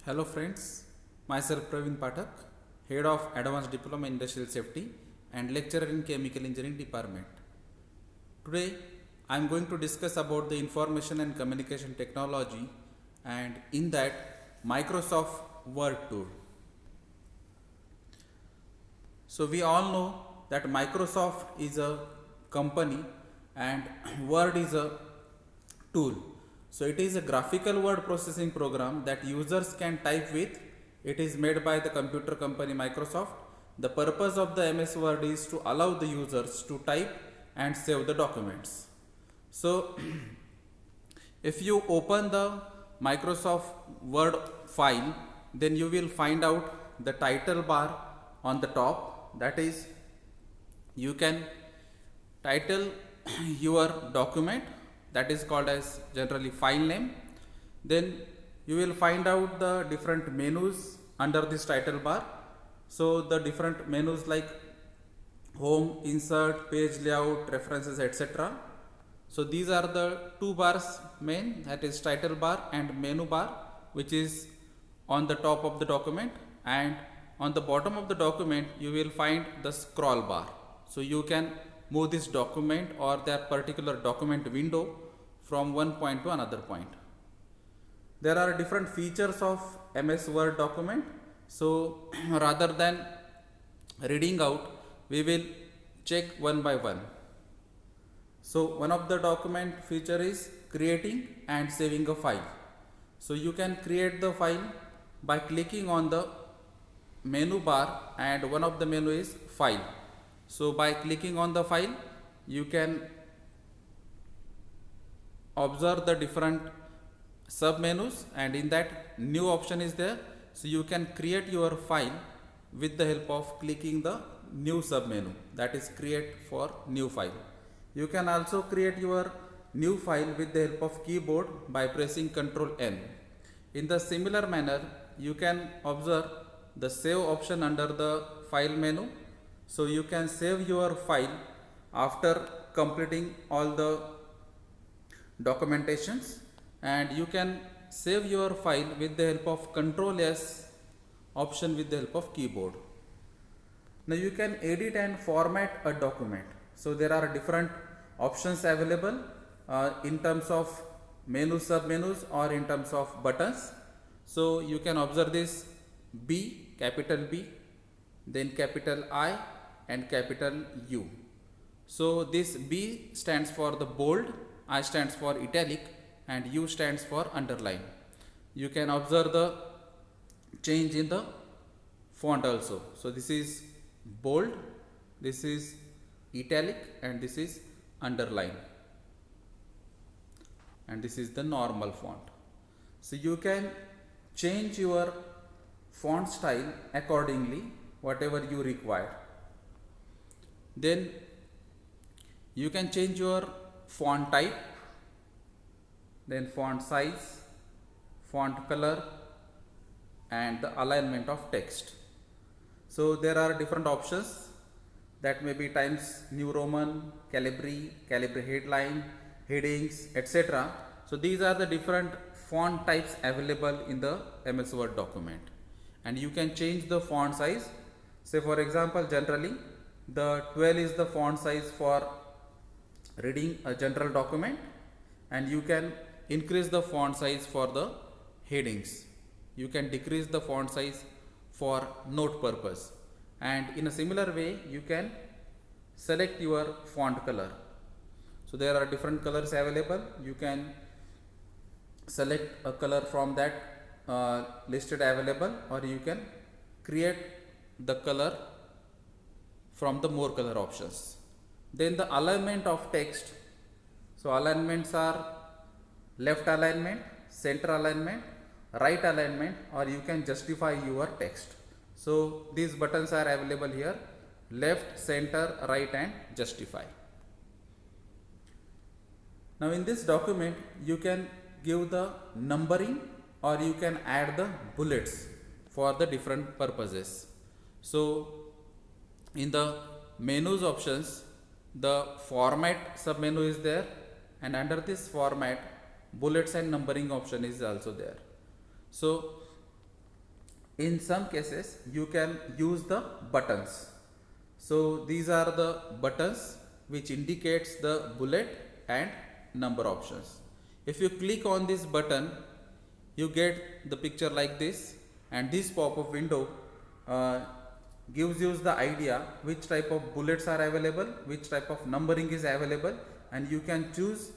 Hello friends, myself Praveen Pathak, Head of Advanced Diploma in Industrial Safety and Lecturer in Chemical Engineering Department. Today I am going to discuss about the Information and Communication Technology and in that Microsoft Word tool. So we all know that Microsoft is a company and Word is a tool. So it is a graphical word processing program that users can type with. It is made by the computer company Microsoft. The purpose of the MS Word is to allow the users to type and save the documents. So if you open the Microsoft Word file, then you will find out the title bar on the top. That is, you can title your document, that is called as generally file name. Then you will find out the different menus under this title bar. So the different menus like home, insert, page layout, references, etc. So these are the two bars main, that is title bar and menu bar, which is on the top of the document, and on the bottom of the document you will find the scroll bar. So you can move this document or that particular document window from one point to another point. There are different features of MS Word document. So rather than reading out, we will check one by one. So one of the document feature is creating and saving a file. So you can create the file by clicking on the menu bar, and one of the menu is file. So by clicking on the file, you can observe the different sub menus, and in that new option is there. So you can create your file with the help of clicking the new sub menu, that is create for new file. You can also create your new file with the help of keyboard by pressing Ctrl N. In the similar manner, you can observe the save option under the file menu. So you can save your file after completing all the documentations, and you can save your file with the help of Ctrl S option with the help of keyboard. Now you can edit and format a document. So there are different options available in terms of menu, sub menus, or in terms of buttons. So you can observe this B, capital B, then capital I and capital U. So this B stands for the bold, I stands for italic, and U stands for underline. You can observe the change in the font also. So this is bold, this is italic, and this is underline, and this is the normal font. So you can change your font style accordingly, whatever you require. Then you can change your font type, then font size, font color, and the alignment of text. So there are different options, that may be Times New Roman, Calibri, Calibri headline, headings, etc. So these are the different font types available in the MS Word document, and you can change the font size. Say for example, generally the 12 is the font size for reading a general document, and you can increase the font size for the headings. You can decrease the font size for note purpose, and in a similar way you can select your font color. So there are different colors available. You can select a color from that listed available, or you can create the color from the more color options. Then the alignment of text. So alignments are left alignment, center alignment, right alignment, or you can justify your text. So these buttons are available here: left, center, right, and justify. Now in this document you can give the numbering, or you can add the bullets for the different purposes. So in the menus options, the format sub menu is there, and under this format bullets and numbering option is also there. So In some cases you can use the buttons. So these are the buttons which indicates the bullet and number options. If you click on this button, you get the picture like this, and this pop-up window uh, gives you the idea which type of bullets are available, which type of numbering is available, and you can choose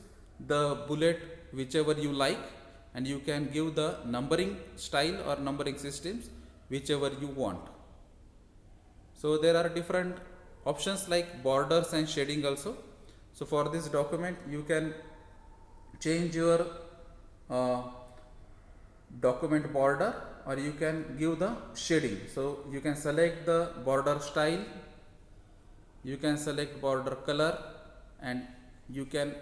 the bullet whichever you like, and you can give the numbering style or numbering systems whichever you want. So there are different options like borders and shading also. So for this document you can change your uh, document border, or you can give the shading. So you can select the border style, you can select border color, and you can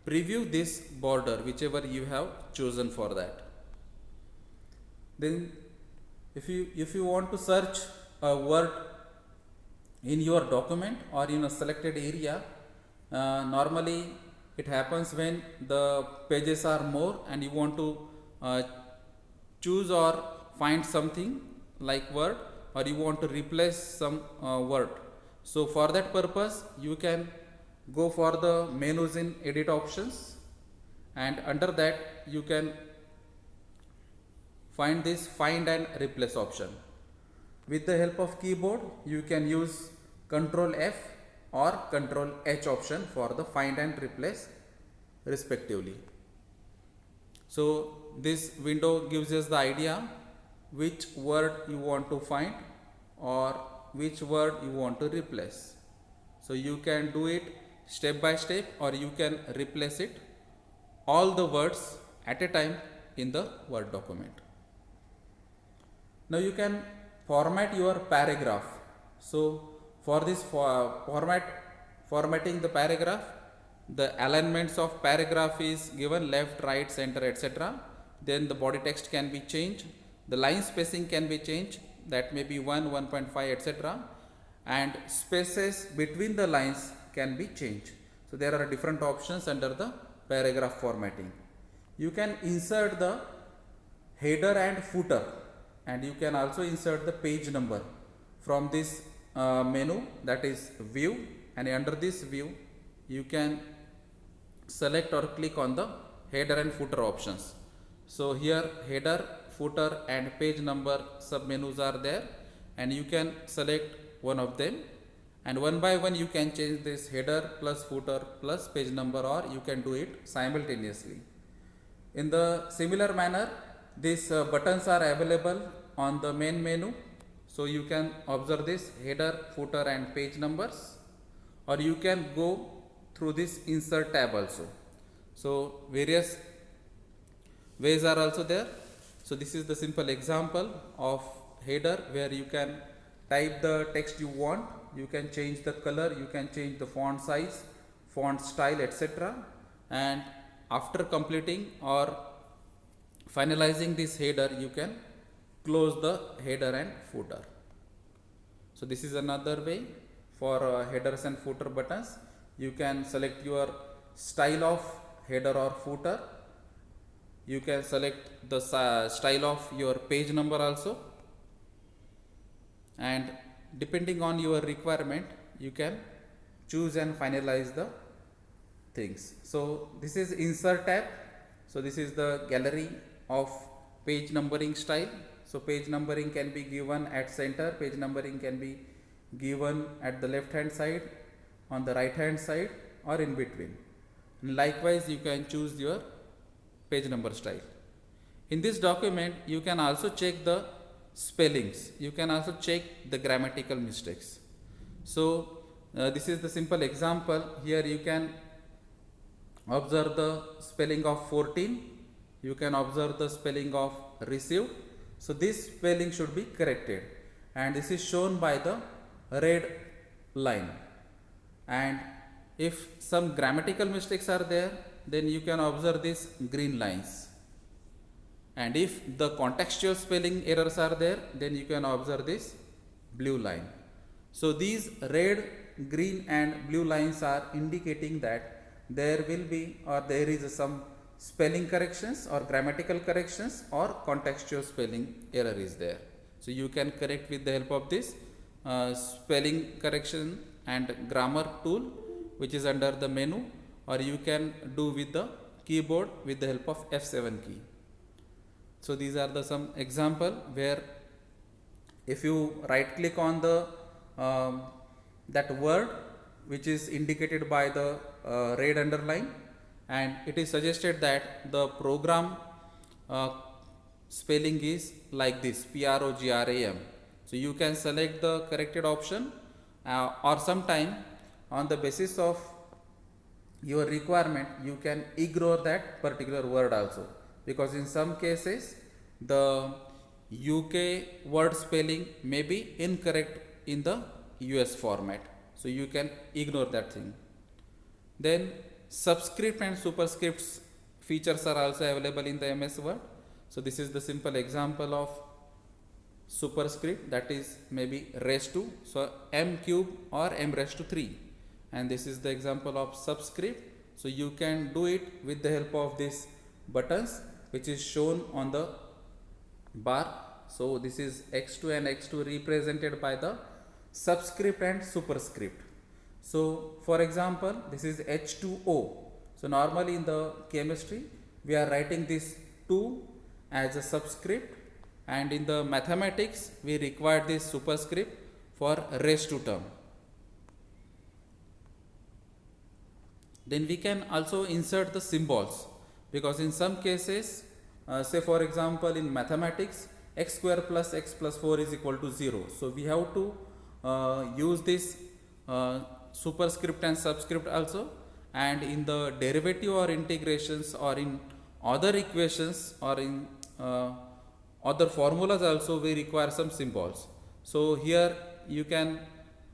preview this border whichever you have chosen for that. Then if you want to search a word in your document or in a selected area, normally it happens when the pages are more and you want to uh, choose or find something like word, or you want to replace some word. So for that purpose you can go for the menus in edit options, and under that you can find this find and replace option. With the help of keyboard you can use Ctrl F or Ctrl H option for the find and replace respectively. So this window gives us the idea which word you want to find or which word you want to replace. So you can do it step by step, or you can replace it all the words at a time in the Word document. Now you can format your paragraph. So for this formatting the paragraph, the alignments of paragraph is given left, right, center, etc. Then the body text can be changed, the line spacing can be changed, that may be 1, 1.5, etc. and spaces between the lines can be changed. So there are different options under the paragraph formatting. You can insert the header and footer, and you can also insert the page number from this menu, that is view, and under this view you can select or click on the header and footer options. So here header, footer and page number sub menus are there, and you can select one of them, and one by one you can change this header plus footer plus page number, or you can do it simultaneously. In the similar manner, these buttons are available on the main menu. So you can observe this header, footer and page numbers, or you can go through this insert tab also. So various ways are also there. So this is the simple example of header where you can type the text you want, you can change the color, you can change the font size, font style, etc. And after completing or finalizing this header, you can close the header and footer. So this is another way for headers and footer buttons. You can select your style of header or footer. You can select the style of your page number also, and depending on your requirement you can choose and finalize the things. So this is insert tab. So this is the gallery of page numbering style. So page numbering can be given at center, page numbering can be given at the left hand side, on the right hand side, or in between. And likewise you can choose your page number style. In this document you can also check the spellings, you can also check the grammatical mistakes. So this is the simple example. Here you can observe the spelling of 14, you can observe the spelling of received. So this spelling should be corrected, and this is shown by the red line. And if some grammatical mistakes are there, then you can observe these green lines. And if the contextual spelling errors are there, then you can observe this blue line. So these red, green and blue lines are indicating that there will be or there is some spelling corrections or grammatical corrections or contextual spelling error is there. So you can correct with the help of this spelling correction and grammar tool, which is under the menu, or you can do with the keyboard with the help of F7 key. So these are the some example where if you right click on the that word which is indicated by the red underline, and it is suggested that the program spelling is like this, program. So you can select the corrected option, or sometime on the basis of your requirement you can ignore that particular word also, because in some cases the UK word spelling may be incorrect in the US format, so you can ignore that thing. Then subscript and superscripts features are also available in the MS Word. So this is the simple example of superscript, that is maybe raised to, so m cube or m raised to 3, and this is the example of subscript. So you can do it with the help of these buttons which is shown on the bar. So this is x2 and x2 represented by the subscript and superscript. So for example, this is H2O. So normally in the chemistry we are writing this 2 as a subscript, and in the mathematics we require this superscript for raised to term. Then we can also insert the symbols, because in some cases say for example in mathematics x square plus x plus 4 is equal to 0. So we have to use this superscript and subscript also, and in the derivative or integrations or in other equations or in other formulas also we require some symbols. So here you can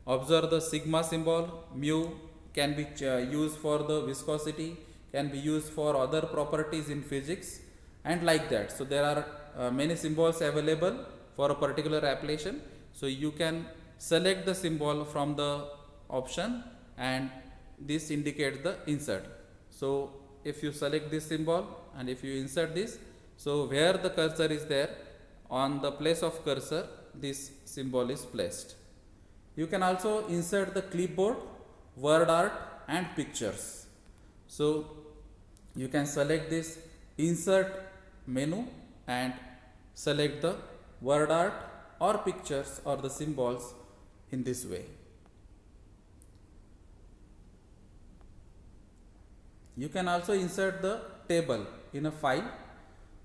observe the sigma symbol, mu can be used for the viscosity, can be used for other properties in physics, and like that. So there are many symbols available for a particular application. So you can select the symbol from the option, and this indicates the insert. So if you select this symbol and if you insert this, so where the cursor is there, on the place of cursor this symbol is placed. You can also insert the clipboard, word art and pictures. So you can select this insert menu and select the word art or pictures or the symbols in this way. You can also insert the table in a file.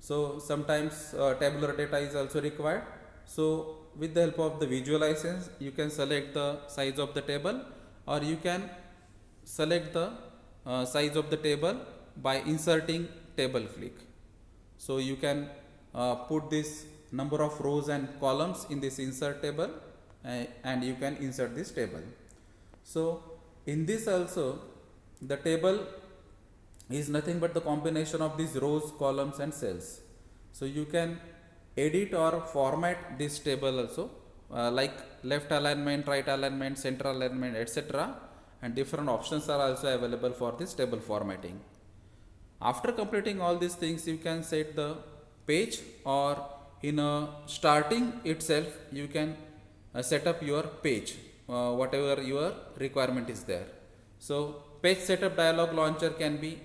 So sometimes tabular data is also required. So with the help of the visualizations you can select the size of the table, or you can select the size of the table by inserting table click. So you can put this number of rows and columns in this insert table, and you can insert this table. So in this also the table is nothing but the combination of these rows, columns and cells. So you can edit or format this table also, like left alignment, right alignment, center alignment, etc. and different options are also available for this table formatting. After completing all these things, you can set the page, or in a starting itself you can set up your page, whatever your requirement is there. So page setup dialog launcher can be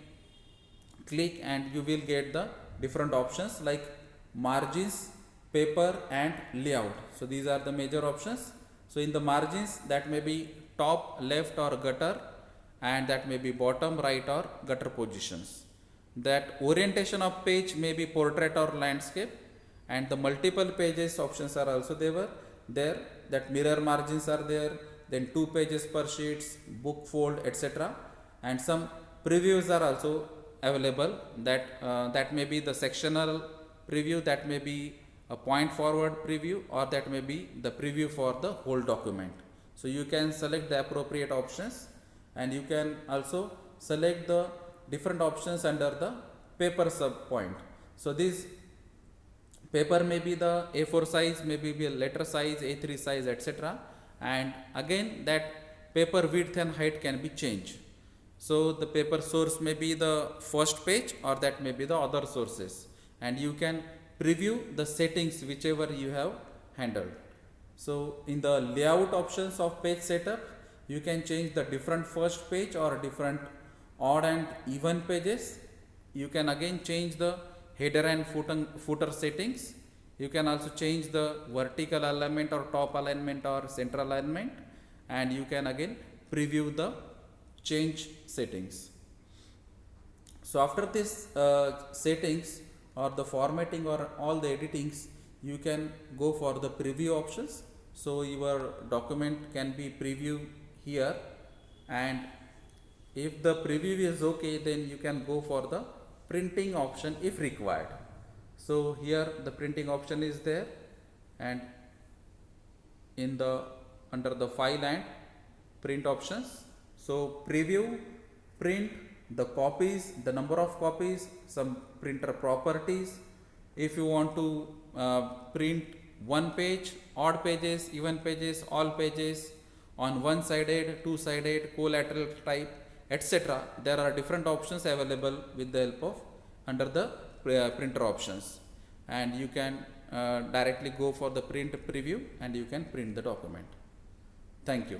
click, and you will get the different options like margins, paper and layout. So these are the major options. So in the margins, that may be top, left or gutter, and that may be bottom, right or gutter positions. That orientation of page may be portrait or landscape, and the multiple pages options are also there. That mirror margins are there, then 2 pages per sheets, book fold, etc. and some previews are also available, that may be the sectional preview, that may be a point forward preview, or that may be the preview for the whole document. So you can select the appropriate options, and you can also select the different options under the paper sub point. So this paper may be the A4 size, maybe be a letter size, A3 size, etc. and again that paper width and height can be changed. So the paper source may be the first page or that may be the other sources, and you can preview the settings whichever you have handled. So in the layout options of page setup, you can change the different first page or different odd and even pages. You can again change the header and footer settings. You can also change the vertical alignment or top alignment or center alignment, and you can again preview the change settings. So after this settings or the formatting or all the editings, you can go for the preview options. So your document can be preview here, and if the preview is okay, then you can go for the printing option if required. So here the printing option is there, and in the under the file and print options, so preview, print, the copies, the number of copies, some printer properties. If you want to print one page, odd pages, even pages, all pages, on one sided, two sided, collateral type, etc. There are different options available with the help of under the printer options, and you can directly go for the print preview and you can print the document. Thank you.